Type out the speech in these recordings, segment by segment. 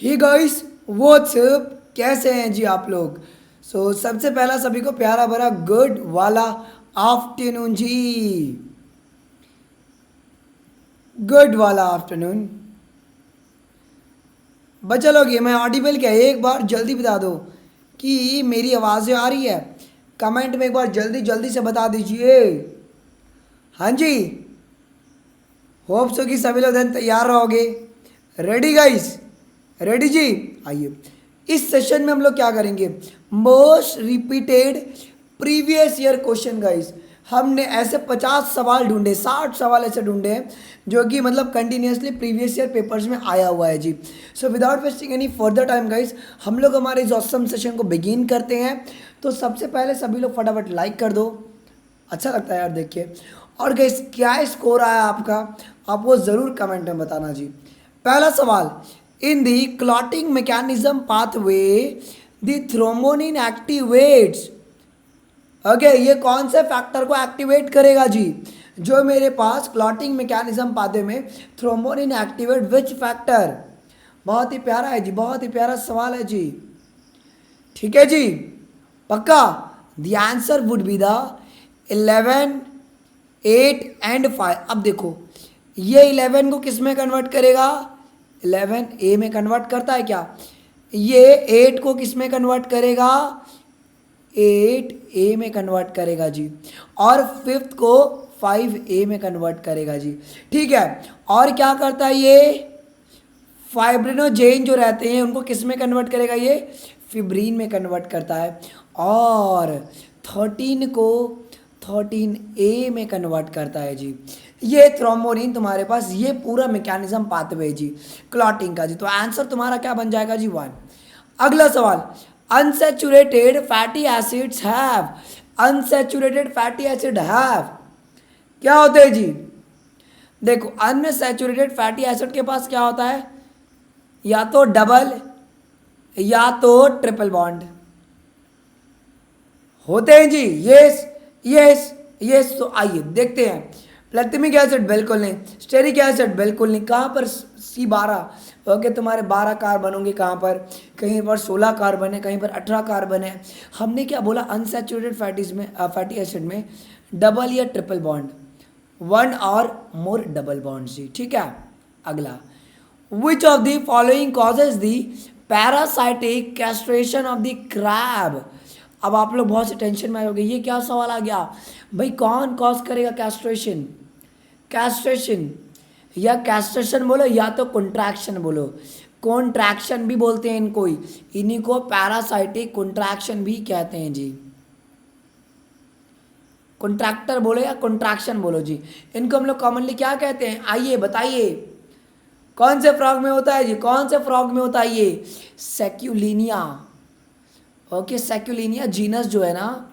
Hey guys what's up, कैसे हैं जी आप लोग। सबसे पहला सभी को प्यारा भरा गुड वाला आफ्टरनून जी। गुड वाला आफ्टरनून। बच्चा लोग, ये मैं ऑडिबल क्या, एक बार जल्दी बता दो कि मेरी आवाज़ें आ रही है। कमेंट में एक बार जल्दी जल्दी से बता दीजिए। हाँ जी, होप सो कि सभी लोग दिन तैयार रहोगे। रेडी गाइस, रेडी जी। आइए, इस सेशन में हम लोग क्या करेंगे, most repeated previous year question guys. हमने ऐसे 50 सवाल ढूंढे, 60 सवाल ऐसे ढूंढे हैं जो कि मतलब कंटिन्यूसली प्रीवियस ईयर पेपर्स में आया हुआ है जी। So without wasting any further time guys, हम लोग हमारे इस ऑसम सेशन को बिगिन करते हैं। तो सबसे पहले सभी लोग फटाफट लाइक कर दो, अच्छा लगता है यार देख के। और गाइस, क्या स्कोर आया आपका, आप वो ज़रूर कमेंट में बताना जी। पहला सवाल, in the clotting mechanism pathway the thrombin activates. Okay, ये कौन से फैक्टर को एक्टिवेट करेगा जी, जो मेरे पास क्लॉटिंग मैकेनिज्म पाथवे में थ्रोम्बोनिन एक्टिवेट विच फैक्टर। बहुत ही प्यारा है जी, बहुत ही प्यारा सवाल है जी। ठीक है जी, पक्का। The answer would be the 11, 8 and 5। अब देखो, ये 11 को किस में कन्वर्ट करेगा, 11 ए में कन्वर्ट करता है क्या। ये 8 को किस में कन्वर्ट करेगा, 8 ए में कन्वर्ट करेगा जी। और फिफ्थ को 5 ए में कन्वर्ट करेगा जी। ठीक है, और क्या करता है ये, फाइब्रिनोजेन जो रहते हैं उनको किस में कन्वर्ट करेगा, ये फिब्रीन में कन्वर्ट करता है। और 13 को 13 ए में कन्वर्ट करता है जी। ये थ्रोम्बोनिन तुम्हारे पास ये पूरा मैकेनिज्म पाथवे जी क्लॉटिंग का जी। तो आंसर तुम्हारा क्या बन जाएगा जी, 1। अगला सवाल, unsaturated fatty acids have, unsaturated fatty acid have क्या होते हैं जी। देखो, अनसैचुरेटेड फैटी एसिड के पास क्या होता है, या तो डबल या तो ट्रिपल बॉन्ड होते हैं जी। Yes yes yes. तो आइए देखते हैं। प्लेटिनमिक एसिड बिल्कुल नहीं, स्टेरिक एसिड बिल्कुल नहीं। कहाँ पर C12, ओके, तुम्हारे 12 कार्बन होंगे, कहाँ पर, कहीं पर 16 कार्बन है, कहीं पर 18 कार्बन है। हमने क्या बोला, अनसैचुरेटेड फैटीज में, फैटी एसिड में डबल या ट्रिपल बॉन्ड, 1 और मोर डबल बॉन्ड जी। ठीक है, अगला, विच of the following causes the parasitic castration of the crab. अब आप लोग बहुत से टेंशन में आओगे, ये क्या सवाल आ गया भाई, कौन कॉज करेगा कैस्ट्रेशन। कैस्ट्रेशन या कैस्ट्रेशन बोलो या तो कॉन्ट्रैक्शन बोलो, कॉन्ट्रैक्शन भी बोलते हैं इनको, इन्हीं को पैरासाइटिक कॉन्ट्रैक्शन भी कहते हैं जी। कॉन्ट्रैक्टर बोलो या कॉन्ट्रैक्शन बोलो जी, इनको हम लोग कॉमनली क्या कहते हैं, आइए बताइए। कौन से फ्रॉग में होता है जी, कौन से फ्रॉग में होता है ये, सेक्यूलिनिया। ओके, सेक्यूलिनिया जीनस जो है ना,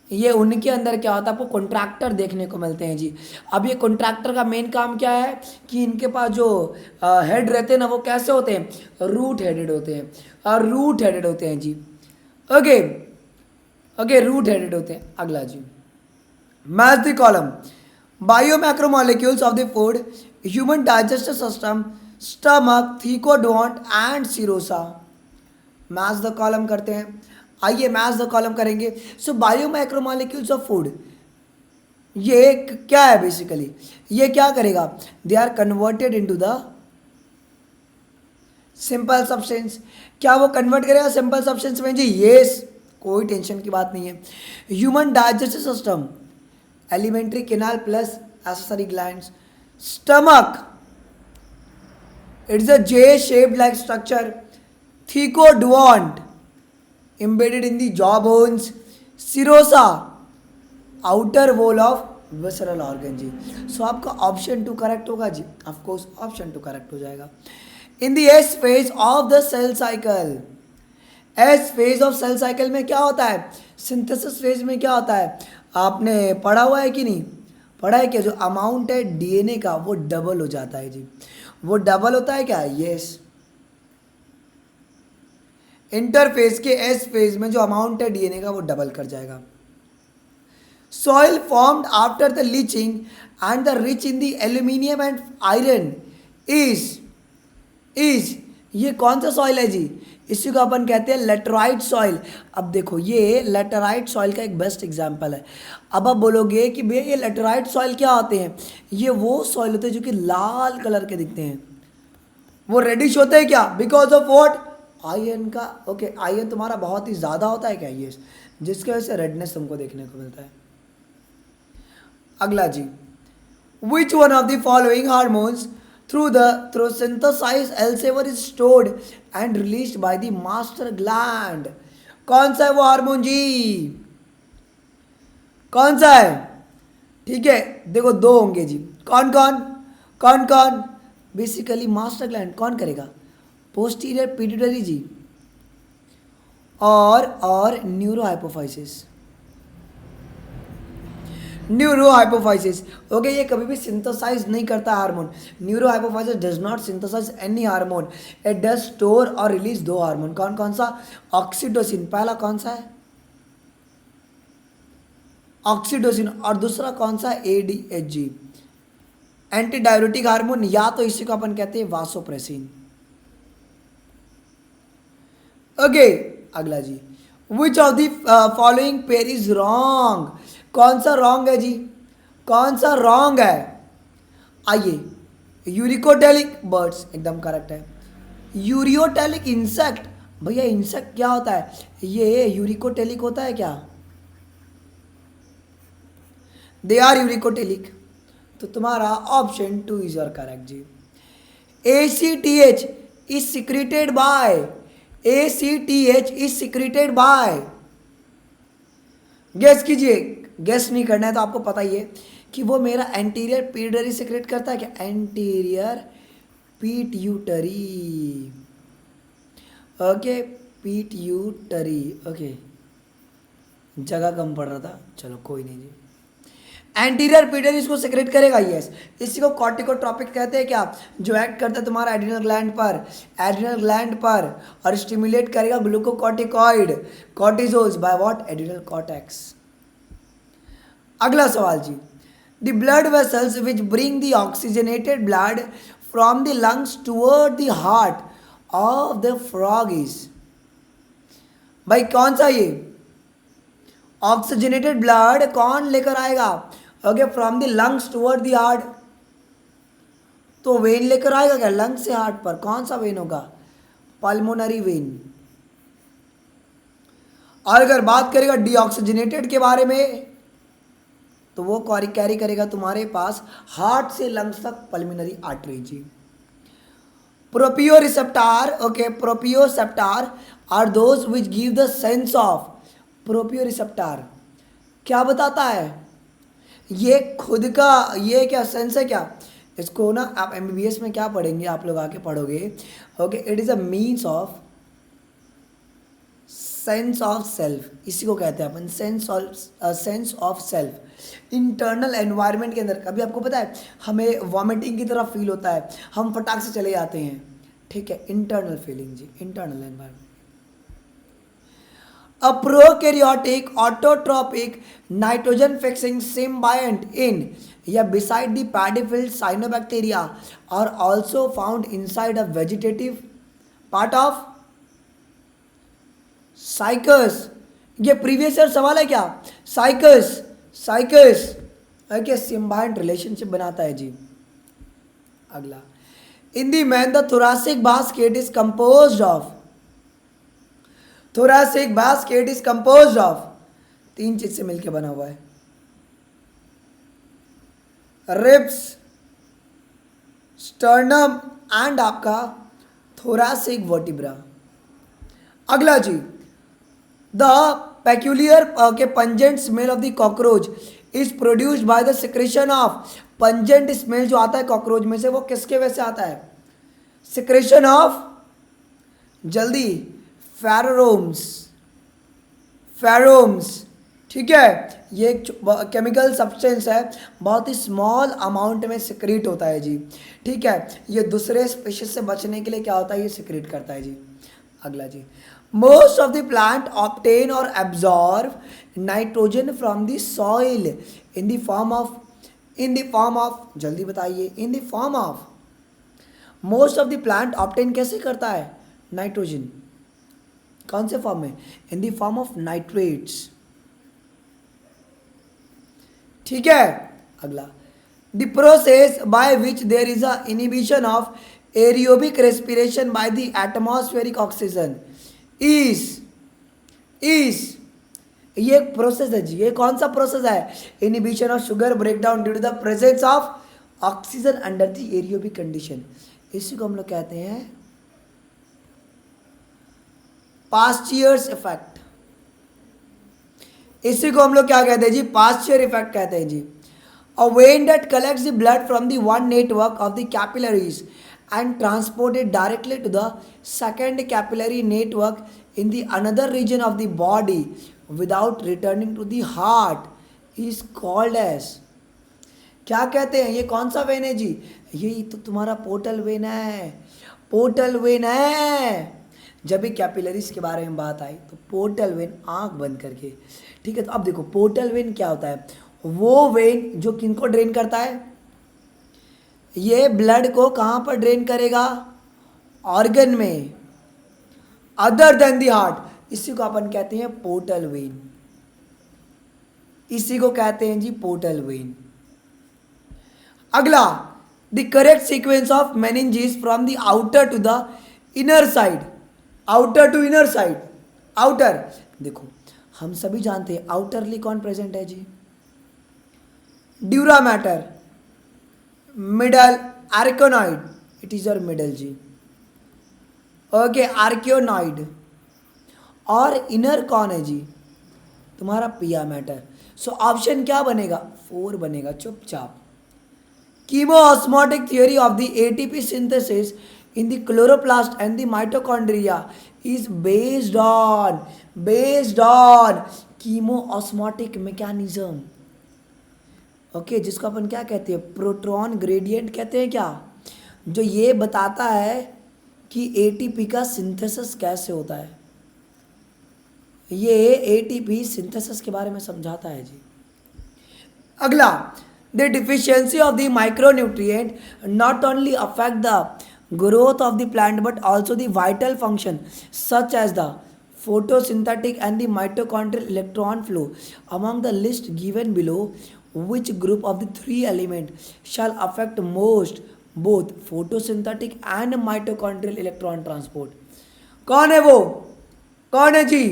ये उनके अंदर क्या होता है, आपको कॉन्ट्रैक्टर देखने को मिलते हैं जी। अब ये कॉन्ट्रैक्टर का मेन काम क्या है कि इनके पास जो हेड रहते हैं ना, वो कैसे होते हैं, रूट हेडेड होते हैं, और रूट हेडेड होते हैं जी। ओके ओके, रूट हेडेड होते हैं। अगला जी, match the column, bio macromolecules of the food, human digestive system, stomach, thecodont and serosa. Match the column करते हैं, आइए मैच द कॉलम करेंगे। So bio micromolecules of food, ये क्या है बेसिकली, ये क्या करेगा, they are converted into the simple substance. क्या वो कन्वर्ट करेगा सिंपल सब्सटेंस में जी, यस, कोई टेंशन की बात नहीं है। Human digestive system, alimentary canal plus accessory glands, stomach, it's a J shaped like structure, thecodont embedded in the jaw bones, serosa, outer wall of visceral organ जी। So आपका option 2 correct होगा जी, of course option 2 correct हो जाएगा। In the S phase of the cell cycle, S phase of cell cycle में क्या होता है, synthesis phase में क्या होता है, आपने पढ़ा हुआ है कि नहीं पढ़ा है क्या, जो अमाउंट है डीएनए का वो डबल हो जाता है जी। वो डबल होता है क्या, यस। इंटरफेज के एस फेज में जो अमाउंट है डीएनए का वो डबल कर जाएगा। Soil formed after the leaching and the rich in the aluminium and iron is ये कौन सा सॉइल है जी? इसी को अपन कहते हैं लेटराइट सॉइल। अब देखो ये लेटराइट सॉइल का एक बेस्ट एग्जांपल है। अब आप बोलोगे कि भैया ये लेटराइट सॉइल क्या होते हैं? ये वो सॉइल होते हैं जो कि लाल कलर के दिखते हैं। वो रेडिश होते हैं क्या? Because of what? आयरन का। ओके, आयरन तुम्हारा बहुत ही ज़्यादा होता है क्या? ये जिसकी वजह से रेडनेस तुमको देखने को मिलता है। अगला जी, which one of the following hormones through synthesized elsewhere is stored and released by the master gland? कौन सा है वो हार्मोन जी? कौन सा है? ठीक है, देखो दो होंगे जी। कौन कौन? कौन कौन? बेसिकली मास्टर ग्लैंड कौन करेगा? पोस्टीरियर पिट्यूटरी जी, और neuro hypophysis. Neuro hypophysis. Okay, ये कभी भी सिंथेसाइज नहीं करता hormone. Neuro hypophysis does not synthesize any hormone, it does store और रिलीज दो हार्मोन। कौन कौन सा? ऑक्सीटोसिन, पहला कौन सा है? ऑक्सीटोसिन। और दूसरा कौन सा? एडीएचजी, एंटी डायरेटिक हार्मोन, या तो इसी को अपन कहते हैं वासोप्रेसिन। ओके, अगला जी, which of the following pair is wrong? कौन सा रॉन्ग है जी? कौन सा रॉन्ग है? आइए, यूरिकोटेलिक बर्ड्स एकदम करेक्ट है। यूरियोटेलिक इंसेक्ट, भैया इंसेक्ट क्या होता है? ये यूरिकोटेलिक होता है क्या? They are uricotelic. तो तुम्हारा ऑप्शन 2 इज योर करेक्ट जी। ACTH is secreted by, ACTH is secreted by, guess कीजिए। गेस नहीं करना है तो आपको पता ही है कि वो मेरा एंटीरियर पिट्यूटरी सिक्रेट करता है क्या? Anterior pituitary. Okay, pituitary. Okay, जगह कम पड़ रहा था, चलो कोई नहीं जी। एंटीरियर पिट्यूटरी इसको सिक्रेट करेगा, यस। इसी को कॉर्टिकोट्रॉपिक कहते हैं क्या? जो एक्ट करता है तुम्हारा एड्रिनल ग्लैंड पर, एड्रिनल ग्लैंड पर, और स्टिमुलेट करेगा glucocorticoid cortisols by what? Adrenal cortex. अगला सवाल जी, the blood vessels which bring the oxygenated blood from the lungs toward the heart of the frog is, भाई कौन सा? ये ऑक्सीजनेटेड ब्लड कौन लेकर आएगा? Okay, from the lungs toward the heart, तो वेन लेकर आएगा क्या? लंग से हार्ट पर कौन सा वेन होगा? Pulmonary vein. और अगर बात करेगा डीऑक्सीजनेटेड के बारे में, तो वो कैरी करेगा तुम्हारे पास हार्ट से लंग्स तक पल्मोनरी आर्टरी जी। Proprioceptor, okay, proprioceptor are those which give the sense of. Proprioceptor क्या बताता है? ये खुद का ये क्या सेंस है क्या? इसको ना आप MBBS में क्या पढ़ेंगे, आप लोग आके पढ़ोगे। Okay, it is a means of sense of self, इसी को कहते हैं अपन sense of self. Internal environment के अंदर कभी आपको पता है हमें वॉमिटिंग की तरह फील होता है, हम फटाक से चले जाते हैं, ठीक है, इंटरनल फीलिंग जी, internal environment. A prokaryotic autotrophic nitrogen fixing symbiont in या beside the paddy filled cyanobacteria are also found inside a vegetative part of cycas. ये प्रीवियस ईयर सवाल है क्या? साइकस ओके, सिम्बायंट रिलेशनशिप बनाता है जी। अगला, in the man the thoracic basket is composed of, thoracic basket is composed of, तीन चीज से मिलकर बना हुआ है, रिब्स, स्टर्नम एंड आपका थोरासिक वर्टिब्रा। अगला जी, द पेक्यूलियर के pungent smell of the cockroach is produced by the secretion of, pungent smell जो आता है कॉकरोच में से वो किसके वजह से आता है? सिक्रेशन ऑफ, जल्दी, फेरोमोन्स, फेरोमोन्स, ठीक है। ये एक केमिकल सब्सटेंस है, बहुत ही स्मॉल अमाउंट में सिक्रेट होता है जी, ठीक है। ये दूसरे स्पीशीज से बचने के लिए क्या होता है, ये सिक्रेट करता है जी। अगला जी, most of the plant obtain और absorb nitrogen from the soil in the form of, जल्दी बताइए, in the form of most of the plant obtain कैसे करता है? नाइट्रोजन। कौन से फॉर्म में? In the form of nitrates. ठीक है। अगला, the process by which there is a inhibition of aerobic respiration by the atmospheric oxygen is ये एक प्रोसेस है जी। ये कौन सा प्रोसेस है? Inhibition of sugar break down due to the presence of oxygen under the aerobic condition. इसी को हम लोग कहते हैं पास्चुअर्स इफेक्ट। इसी को हम लोग क्या कहते हैं जी? पास्चुअर इफेक्ट कहते हैं जी। A vein that collects the blood from the one network of the capillaries and transported directly to the second capillary network in the another region of the body without returning to the heart is called as। क्या कहते हैं? ये कौन सा when है जी? यही तो तुम्हारा पोर्टल वेन है। पोर्टल वेन है। जब भी कैपिलरीज के बारे में बात आई तो पोर्टल वेन, आंख बंद करके, ठीक है। तो अब देखो पोर्टल वेन क्या होता है? वो वेन जो किनको ड्रेन करता है? ये ब्लड को कहाँ पर ड्रेन करेगा? ऑर्गन में, अदर देन दी हार्ट। इसी को अपन कहते हैं पोर्टल वेन। इसी को कहते हैं जी पोर्टल वेन। अगला, the correct sequence of meninges from the outer to the inner side. Outer to inner side. Outer, देखो हम सभी जानते हैं आउटरली कौन प्रेजेंट है जी? Dura mater. Middle arachnoid, it is your middle जी। Okay, arachnoid. और इनर कौन है जी? तुम्हारा पिया मैटर। सो ऑप्शन क्या बनेगा? 4 बनेगा चुपचाप। कीमोऑस्मोटिक theory of the ATP synthesis in the chloroplast and the mitochondria is based on कीमोऑस्मोटिक mechanism. Okay, जिसको अपन क्या कहते हैं? प्रोटॉन ग्रेडियंट कहते हैं क्या? जो ये बताता है कि एटीपी का सिंथेसिस कैसे होता है। ये एटीपी सिंथेसिस के बारे में समझाता है जी। अगला, the deficiency of the micronutrient not only affect the growth of the plant but also the vital function such as the photosynthetic and the mitochondrial electron flow। among the list given below, which group of the 3 element shall affect most both photosynthetic and mitochondrial electron transport? कौन है वो? कौन है जी?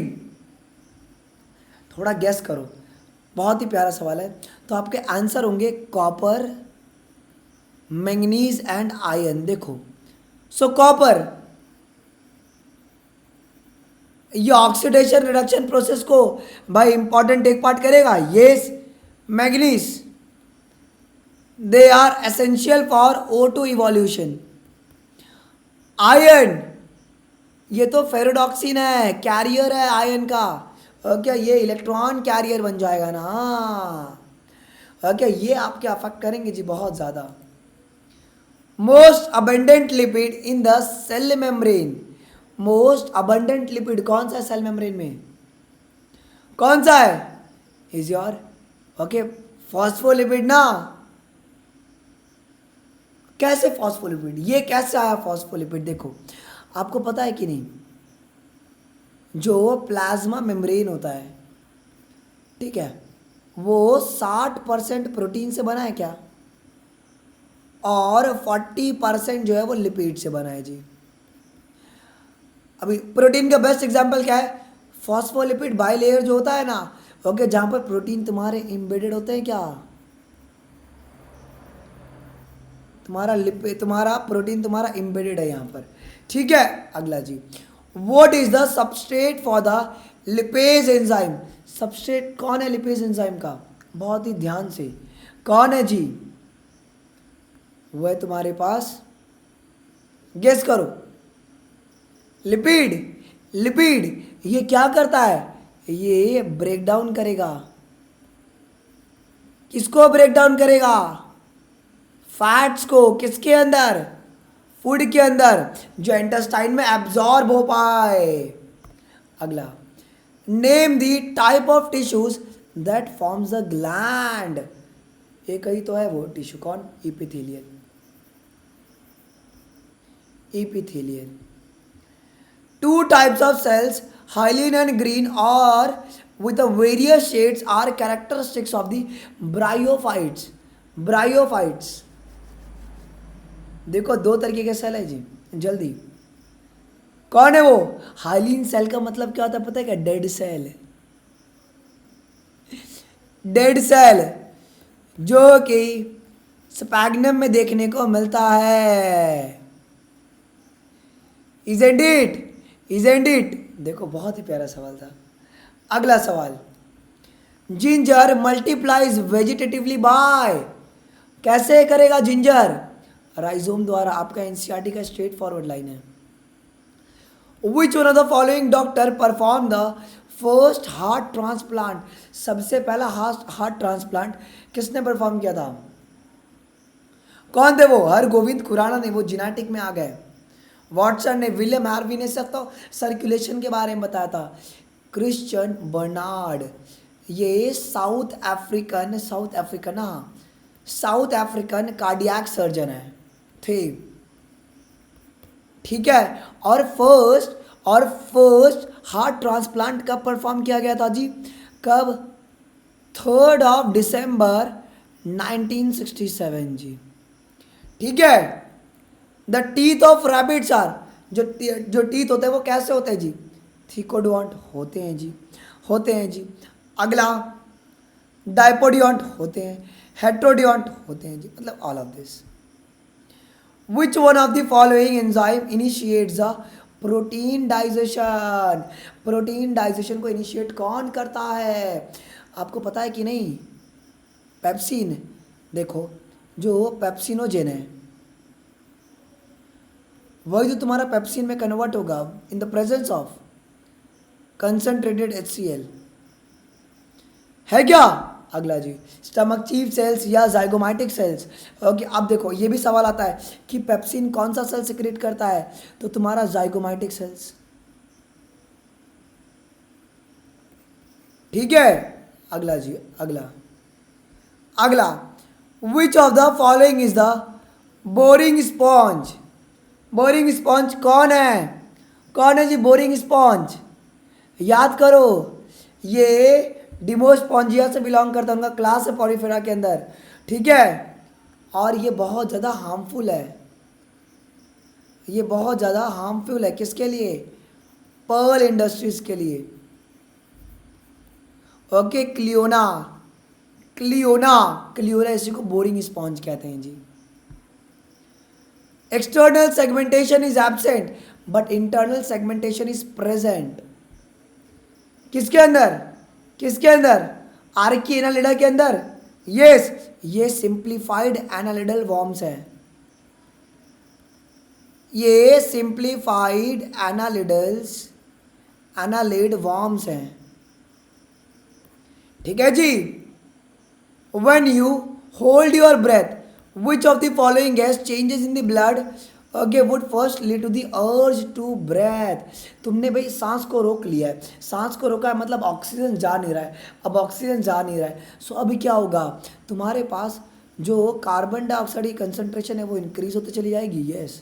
थोड़ा gas करो। बहुत ही प्यारा सवाल है। तो आपके आंसर होंगे कॉपर, मैंगनीज एंड आयरन। देखो, सो कॉपर ये ऑक्सीडेशन रिडक्शन प्रोसेस को भाई इंपॉर्टेंट टेक पार्ट करेगा। Yes. Manganese, they are essential for O2 evolution. Iron, ये तो फेरोडॉक्सिन है, कैरियर है आयरन का। ओके, ये इलेक्ट्रॉन कैरियर बन जाएगा ना। ओके, ये आपके अफेक्ट करेंगे जी बहुत ज़्यादा। Most abundant lipid in the cell membrane. Most abundant lipid कौन सा है सेल मेम्ब्रेन में? कौन सा है? इज योर ओके फॉस्फोलिपिड ना। कैसे फॉस्फोलिपिड? ये कैसे आया फॉस्फोलिपिड? देखो, आपको पता है कि नहीं, जो प्लाज्मा मेम्ब्रेन होता है, ठीक है, वो 60% प्रोटीन से बना है क्या? और 40% जो है वो लिपिड से बना है जी। अभी प्रोटीन का बेस्ट एग्जांपल क्या है? फॉस्फोलिपिड बाइलेयर जो होता है ना, ओके, जहां पर प्रोटीन तुम्हारे एम्बेडेड होते हैं क्या? तुम्हारा प्रोटीन तुम्हारा एम्बेडेड है यहाँ पर, ठीक है। अगला जी, what is the substrate for the lipase enzyme? Substrate कौन है लिपेज एंजाइम का? बहुत ही ध्यान से, कौन है जी? वो है तुम्हारे पास, गेस करो। लिपिड। लिपिड ये क्या करता है? ये ब्रेक डाउन करेगा। किसको ब्रेक डाउन करेगा? फैट्स को। किसके अंदर? फूड के अंदर, जो इंटेस्टाइन में एब्जॉर्ब हो पाए। अगला, name the type of tissues that forms the gland. एक ही तो है वो टिश्यू, कौन? Epithelial. epithelial. Two types of cells, hyaline and green, or with the various shades, are characteristics of the bryophytes. Bryophytes. देखो दो तरीके के सेल है जी, जल्दी कौन है वो? हाइलिन सेल का मतलब क्या होता है पता है क्या? Dead cell. डेड सेल जो कि स्पैग्नम में देखने को मिलता है। Isn't it? Isn't it? देखो बहुत ही प्यारा सवाल था। अगला सवाल, जिंजर मल्टीप्लाइज वेजिटेटिवली बाय, कैसे करेगा जिंजर? राइजोम द्वारा। आपका एनसीईआरटी का स्ट्रेट फॉरवर्ड लाइन है। विच one of the following doctor perform the first heart transplant, सबसे पहला हार्ट ट्रांसप्लांट किसने परफॉर्म किया था? कौन थे वो? हरगोविंद खुराना ने, वो जेनेटिक में आ गए। वॉटसन ने, विलियम हार्वी ने सब तो सर्कुलेशन के बारे में बताया था। क्रिश्चियन बर्नार्ड, ये साउथ अफ्रीकन कार्डियक सर्जन है थे, ठीक है। और फर्स्ट हार्ट ट्रांसप्लांट कब परफॉर्म किया गया था जी? कब? 3 दिसंबर 1967 जी, ठीक है। The teeth of rabbits are, जो टीथ होते हैं वो कैसे होते हैं जी? थिकोडोंट होते हैं जी। अगला, डाइपोडियोंट होते हैं, हेट्रोडियोंट होते हैं जी, मतलब all of this. Which one of the following enzyme initiates the protein digestion, protein digestion को इनिशिएट कौन करता है? आपको पता है कि नहीं? पेप्सिन। देखो जो पेप्सिनोजेन है वही जो तुम्हारा पेप्सिन में कन्वर्ट होगा in the presence of concentrated HCl, है क्या? अगला जी, स्टमक चीफ सेल्स या जाइगोमाइटिक सेल्स। ओके, अब देखो ये भी सवाल आता है कि पेप्सिन कौन सा सेल सिक्रेट करता है? तो तुम्हारा जाइगोमाइटिक सेल्स, ठीक है। अगला जी, अगला विच of the following is the boring sponge? Boring sponge कौन है जी? बोरिंग स्पॉन्ज याद करो, ये डिमोस्पॉन्जिया से बिलोंग करता है, उनका क्लास है पॉरीफेरा के अंदर, ठीक है। और ये बहुत ज़्यादा हार्मफुल है, किसके लिए? पर्ल इंडस्ट्रीज के लिए। ओके, क्लियोना इसी को बोरिंग स्पॉन्ज कहते हैं जी। External segmentation is absent but internal segmentation is present. किसके अंदर? आर्की एनालिडा के अंदर। यस, ये सिंप्लीफाइड एनालिडल वॉर्म्स हैं, ये सिंप्लीफाइड एनालिड वॉर्म्स हैं, ठीक है जी। When you hold your breath, which of the following gas changes in the blood okay would first lead to the urge to breath? तुमने भाई सांस को रोक लिया है, सांस को रोका है मतलब ऑक्सीजन जा नहीं रहा है। अब ऑक्सीजन जा नहीं रहा है, सो अभी क्या होगा? तुम्हारे पास जो कार्बन डाइऑक्साइड की कंसंट्रेशन है वो इंक्रीज होती चली जाएगी। Yes,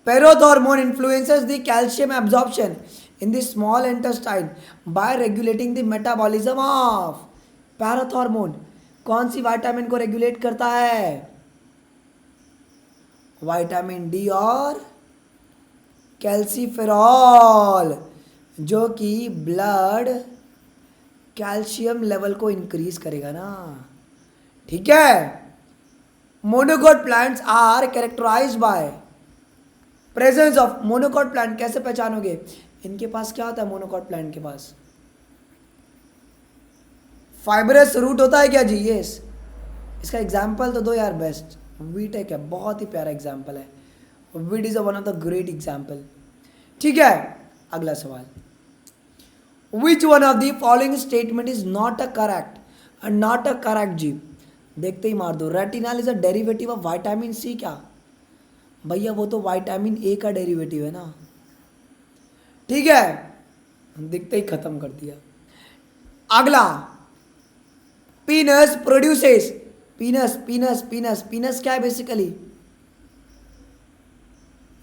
parathormone influences the calcium absorption in the small intestine bye regulating the metabolism of. Parathormone कौन सी विटामिन को रेगुलेट करता है? विटामिन डी और कैल्सीफेरॉल, जो कि ब्लड कैल्शियम लेवल को इंक्रीज करेगा ना, ठीक है। Monocot plants are characterized by presence of. Monocot plant कैसे पहचानोगे? इनके पास क्या होता है? मोनोकोट प्लांट के पास फाइबरस रूट होता है क्या जी? यस। इसका एग्जाम्पल तो दो यार बेस्ट, वीट है क्या, बहुत ही प्यारा एग्जाम्पल है। Wheat is one of the great example, ठीक है। अगला सवाल, which one of the following statement is not a correct जी? देखते ही मार दो। Retinol is a derivative of vitamin C. क्या भैया, वो तो विटामिन ए का डेरिवेटिव है ना, ठीक है। देखते ही खत्म कर दिया। अगला, पीनस प्रोड्यूसेस, पीनस क्या है बेसिकली?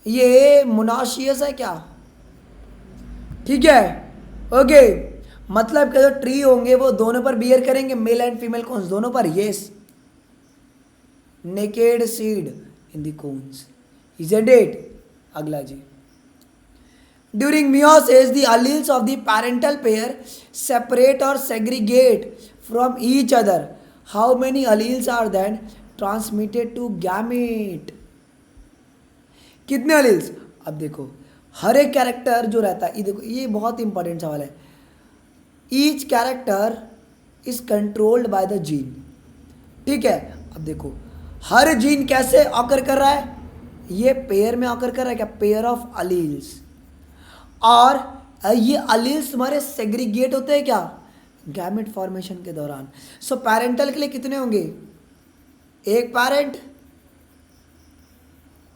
ये मोनाशियस है क्या? ठीक है, ओके। मतलब कि जो ट्री होंगे वो दोनों पर बियर करेंगे, मेल एंड फीमेल कॉन्स दोनों पर, yes. Naked seed in the cons, isn't it? अगला जी, during meiosis the alleles of the parental pair separate or segregate from each other. How many alleles are then transmitted to gamete? कितने alleles? अब देखो, हर एक character जो रहता है, ये देखो, ये बहुत इंपॉर्टेंट सवाल है। Each character is controlled by the gene, ठीक है। अब देखो, हर जीन कैसे ऑकर कर रहा है? ये पेयर में ऑकर कर रहा है क्या? Pair of alleles. और ये अलील्स तुम्हारे सेग्रीगेट होते हैं क्या? गैमेट फॉर्मेशन के दौरान। सो पैरेंटल के लिए कितने होंगे? एक पैरेंट,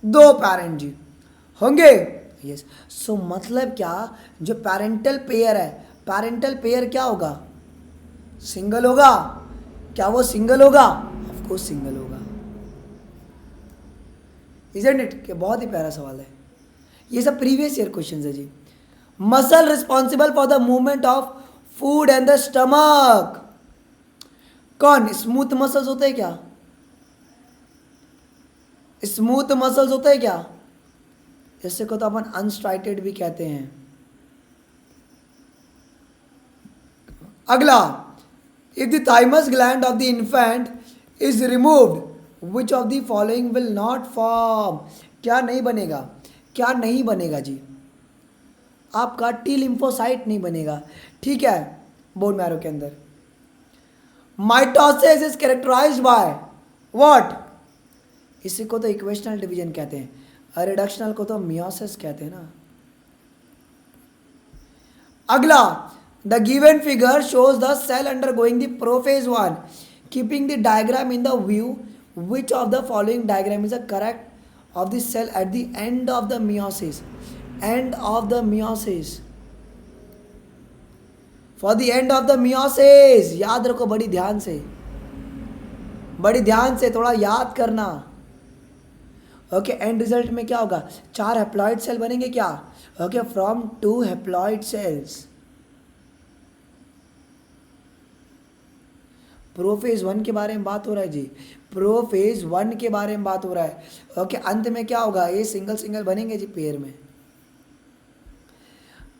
दो पैरेंट जी होंगे, यस। सो मतलब क्या, जो पैरेंटल पेयर है, पैरेंटल पेयर क्या होगा? सिंगल होगा। क्या वो सिंगल होगा? ऑफ कोर्स सिंगल होगा, इजंट इट? कि बहुत ही प्यारा सवाल है। ये सब प्रीवियस ईयर क्वेश्चन है जी। Muscle responsible for the movement of food and the stomach, कौन? स्मूथ मसल्स होते हैं क्या? स्मूथ मसल्स होते हैं क्या? इससे को तो अपन अनस्ट्राइटेड भी कहते हैं। अगला, if the thymus gland of the infant is removed which of the following will not form? क्या नहीं बनेगा? क्या नहीं बनेगा जी? आपका टी लिम्फोसाइट नहीं बनेगा, ठीक है, बोन मैरो के अंदर। Mitosis is characterized by what? इसी को तो इक्वेशनल डिवीजन कहते हैं, और रिडक्शनल को तो मियोसिस कहते हैं ना। अगला, the given figure shows the cell undergoing the prophase 1, keeping the diagram in the view, which of the following diagram is a correct of the cell at the end of the meiosis? End of the meiosis, for the end of the meiosis, याद रखो बड़ी ध्यान से, बड़ी ध्यान से थोड़ा याद करना। ओके, एंड रिजल्ट में क्या होगा? 4 हैप्लॉइड सेल बनेंगे क्या? Okay, from 2 haploid cells. Prophase 1 के बारे में बात हो रहा है जी, प्रोफेज 1 के बारे में बात हो रहा है। ओके, अंत में क्या होगा? ये सिंगल सिंगल बनेंगे जी पेयर में।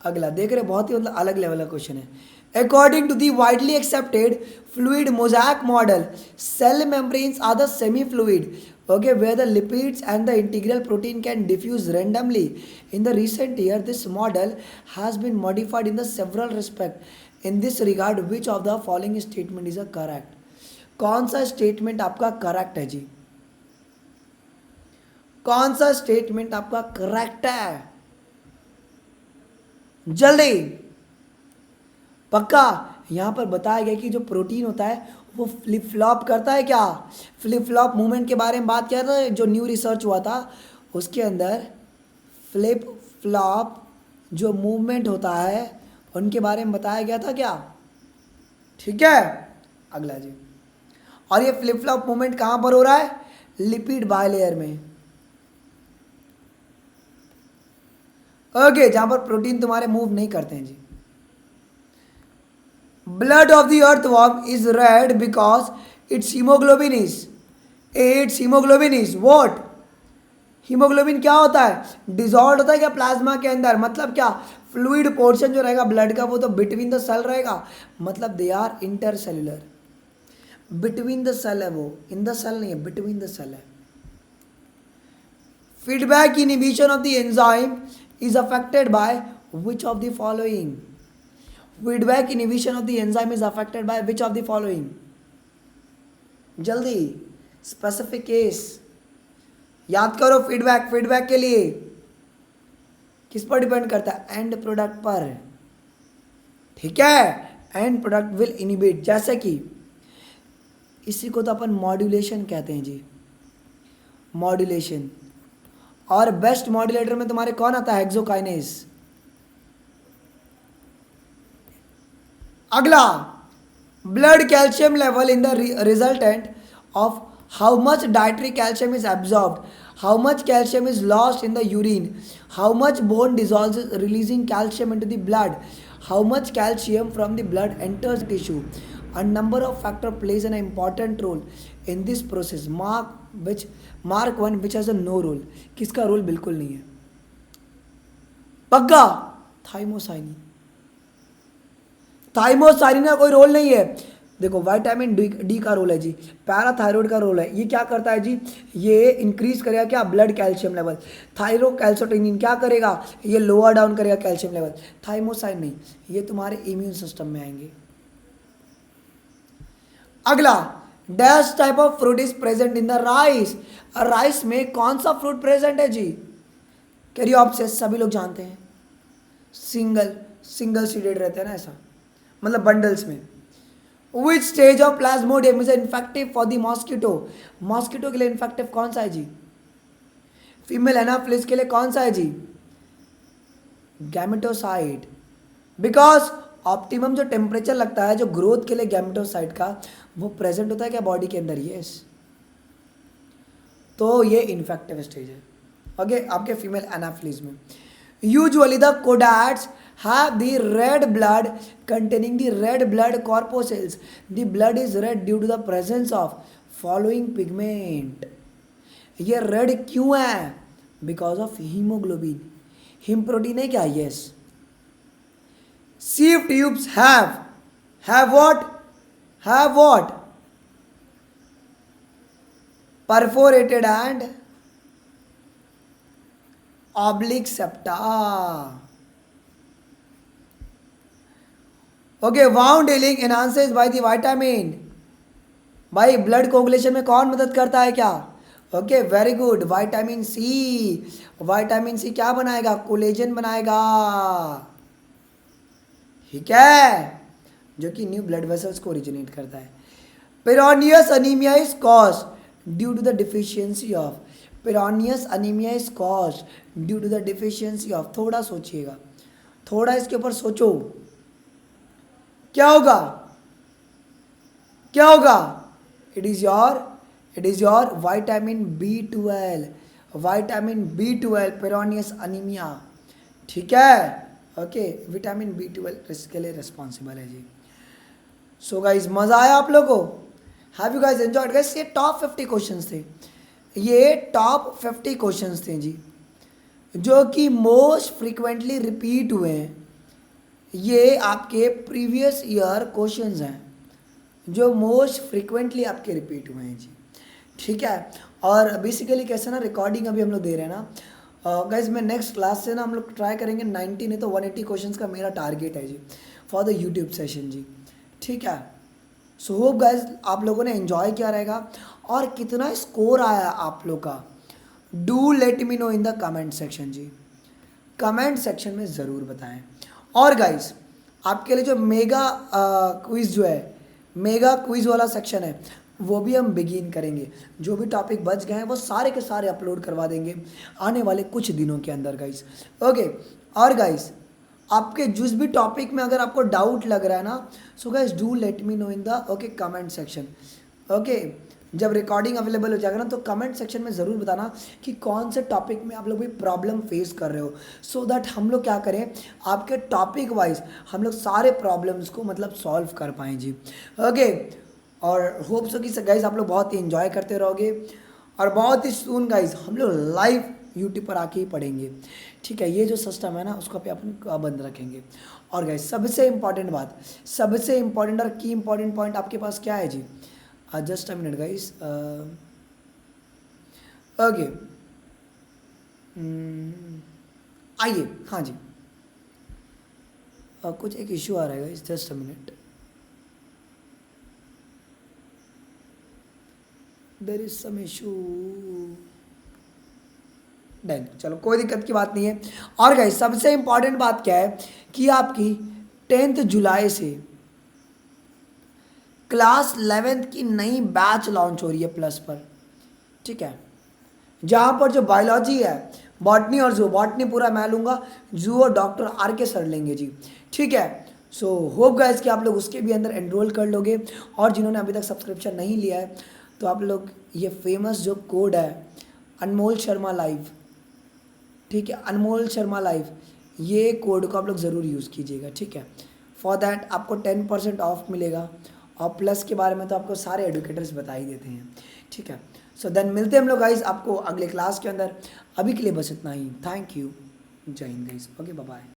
अगला देख रहे, बहुत ही मतलब अलग लेवल का क्वेश्चन है। According to the widely accepted fluid mosaic model, cell membranes are the semi fluid, okay, where the lipids and the integral protein can diffuse randomly. In the recent year, this model has been modified in the several respect. In this regard, which of the following statement is a correct? कौन सा statement आपका correct है जी? कौन सा statement आपका correct है? जल्दी, पक्का। यहां पर बताया गया कि जो प्रोटीन होता है वो फ्लिप फ्लॉप करता है क्या? फ्लिप फ्लॉप मूवमेंट के बारे में बात किया था, जो न्यू रिसर्च हुआ था उसके अंदर फ्लिप फ्लॉप जो मूवमेंट होता है उनके बारे में बताया गया था क्या? ठीक है, अगला जी, और ये फ्लिप फ्लॉप मूवमेंट कहां पर हो रहा है? लिपिड बायलेयर में। ओके, जहां पर प्रोटीन तुम्हारे मूव नहीं करते हैं जी। Blood of the earthworm is red because its hemoglobin is what? Haemoglobin क्या होता है? डिजॉल्व होता है क्या प्लाज्मा के अंदर? मतलब क्या, फ्लूइड पोर्शन जो रहेगा ब्लड का वो तो बिटवीन द सेल रहेगा, मतलब they are intercellular, between the cell है वो, इन द सेल नहीं है, बिटवीन द सेल है। Feedback inhibition of the enzyme is affected by which of the following? Feedback inhibition of the enzyme is affected by which of the following? जल्दी, specific case याद करो। Feedback के लिए किस पर डिपेंड करता है? एंड प्रोडक्ट पर, ठीक है। एंड प्रोडक्ट विल इनहिबिट, जैसे कि इसी को तो अपन मॉड्यूलेशन कहते हैं जी, मॉड्यूलेशन। और बेस्ट मॉड्यूलेटर में तुम्हारे कौन आता है? हेक्सोकाइनेज। अगला, blood calcium level in the resultant of how much dietary calcium is absorbed, How much calcium is lost in the urine? How much bone dissolves releasing calcium into the blood? How much calcium from the blood enters tissue? A number of factor plays an important role in this process. Mark one which has a no role. किसका role बिल्कुल नहीं है? पक्का थाइमोसाइनिन। थाइमोसाइनिन का कोई role नहीं है। देखो विटामिन डी का रोल है जी, पैराथायरॉयड का रोल है। ये क्या करता है जी? ये इंक्रीज करेगा क्या? Blood calcium level. थायरोकैल्सिटोनिन क्या करेगा? ये लोअर डाउन करेगा कैल्शियम लेवल। थाइमोसाइन नहीं, ये तुम्हारे इम्यून सिस्टम में आएंगे। अगला, dash type of fruit is present in the rice? Rice में कौन सा फ्रूट प्रेजेंट है जी? कैरियोप्सिस, सभी लोग जानते हैं। सिंगल सीडेड रहते हैं ना, ऐसा मतलब बंडल्स में। Which stage of Plasmodium is infective for the mosquito? Mosquito के लिए इन्फेक्टिव कौन सा है जी? फीमेल एनाफिलिस के लिए कौन सा है जी? गैमेटोसाइट। बिकॉज ऑप्टिमम जो टेम्परेचर लगता है जो ग्रोथ के लिए गैमेटोसाइट का, वो प्रेजेंट होता है क्या बॉडी के अंदर? यस। तो ये इन्फेक्टिव स्टेज है ओके आपके फीमेल एनाफिलिस में। यूजुअली द कोडाट्स have the red blood containing the red blood corpuscles. The blood is red due to the presence of following pigment. ये red क्यों है? Because of hemoglobin. Him protein है क्या? Yes. Sieve tubes have what? Have what? Perforated and oblique septa. Okay, wound healing enhances by the vitamin. भाई blood coagulation में कौन मदद करता है क्या? Okay very good, vitamin C. Vitamin C क्या बनाएगा? कोलेजन बनाएगा, ठीक है, जो कि न्यू ब्लड वेसल्स को ओरिजिनेट करता है। Pernicious anaemia is caused due to the deficiency of. Pernicious anaemia is caused due to the deficiency of. थोड़ा सोचिएगा, थोड़ा इसके ऊपर सोचो, क्या होगा? क्या होगा? It is your vitamin B12। Vitamin B12 peroneus anaemia, ठीक है ओके। विटामिन B12 इसके लिए रिस्पॉन्सिबल है जी। सो गाइज मजा आया आप लोगों को? Have you guys enjoyed guys? ये टॉप 50 क्वेश्चंस थे, ये टॉप 50 क्वेश्चंस थे जी, जो कि मोस्ट फ्रीक्वेंटली रिपीट हुए हैं। ये आपके प्रीवियस ईयर क्वेश्चंस हैं जो मोस्ट फ्रीक्वेंटली आपके रिपीट हुए हैं जी, ठीक है। और बेसिकली कैसे ना, रिकॉर्डिंग अभी हम लोग दे रहे हैं ना गाइज। मैं नेक्स्ट क्लास से ना हम लोग ट्राई करेंगे 90 नहीं तो 180 क्वेश्चंस का मेरा टारगेट है जी फॉर द यूट्यूब सेशन जी, ठीक है। सो होप गाइज आप लोगों ने एंजॉय किया रहेगा। और कितना स्कोर आया आप लोग का, do let me know in the comment section जी। कमेंट सेक्शन में ज़रूर बताएं। और गाइस आपके लिए जो मेगा क्विज़ जो है, मेगा क्विज़ वाला सेक्शन है, वो भी हम बिगिन करेंगे। जो भी टॉपिक बच गए हैं वो सारे के सारे अपलोड करवा देंगे आने वाले कुछ दिनों के अंदर गाइस, ओके। और गाइस आपके जिस भी टॉपिक में अगर आपको डाउट लग रहा है ना, so guys do let me know in the okay comment section, okay. जब रिकॉर्डिंग अवेलेबल हो जाएगा ना, तो कमेंट सेक्शन में ज़रूर बताना कि कौन से टॉपिक में आप लोग भी प्रॉब्लम फेस कर रहे हो, सो दैट हम लोग क्या करें, आपके टॉपिक वाइज हम लोग सारे प्रॉब्लम्स को मतलब सॉल्व कर पाएँ जी, ओके। और होप सो कि गाइज आप लोग बहुत ही इन्जॉय करते रहोगे। और बहुत ही सून गाइज हम लोग लाइव यूट्यूब पर आके ही पढ़ेंगे, ठीक है। ये जो सिस्टम है ना, उसको पे अपन बंद रखेंगे। और गाइज सबसे इम्पॉर्टेंट बात, सबसे इम्पॉर्टेंट और की इम्पॉर्टेंट पॉइंट आपके पास क्या है जी? Just a minute guys, okay आइए, हाँ जी कुछ एक इशू आ रहा है guys, just a minute, there is some issue, done, चलो कोई दिक्कत की बात नहीं है। और गाइस सबसे इम्पॉर्टेंट बात क्या है कि आपकी 10 जुलाई से क्लास 11th की नई बैच लॉन्च हो रही है प्लस पर, ठीक है। जहाँ पर जो बायोलॉजी है, बॉटनी और जू, बॉटनी पूरा मैं लूँगा, जू और डॉक्टर RK सर लेंगे जी, ठीक है। सो होप गाइस कि आप लोग उसके भी अंदर एनरोल कर लोगे। और जिन्होंने अभी तक सब्सक्रिप्शन नहीं लिया है, तो आप लोग ये फेमस जो कोड है अनमोल शर्मा लाइव, ठीक है, अनमोल शर्मा लाइव, ये कोड को आप लोग ज़रूर यूज़ कीजिएगा, ठीक है। फॉर दैट आपको 10% ऑफ मिलेगा, और प्लस के बारे में तो आपको सारे एडुकेटर्स बता ही देते हैं, ठीक है। सो देन मिलते हैं हम लोग गाइस आपको अगले क्लास के अंदर। अभी के लिए बस इतना ही। थैंक यू, जय हिंद गाइस, ओके बाय बाय।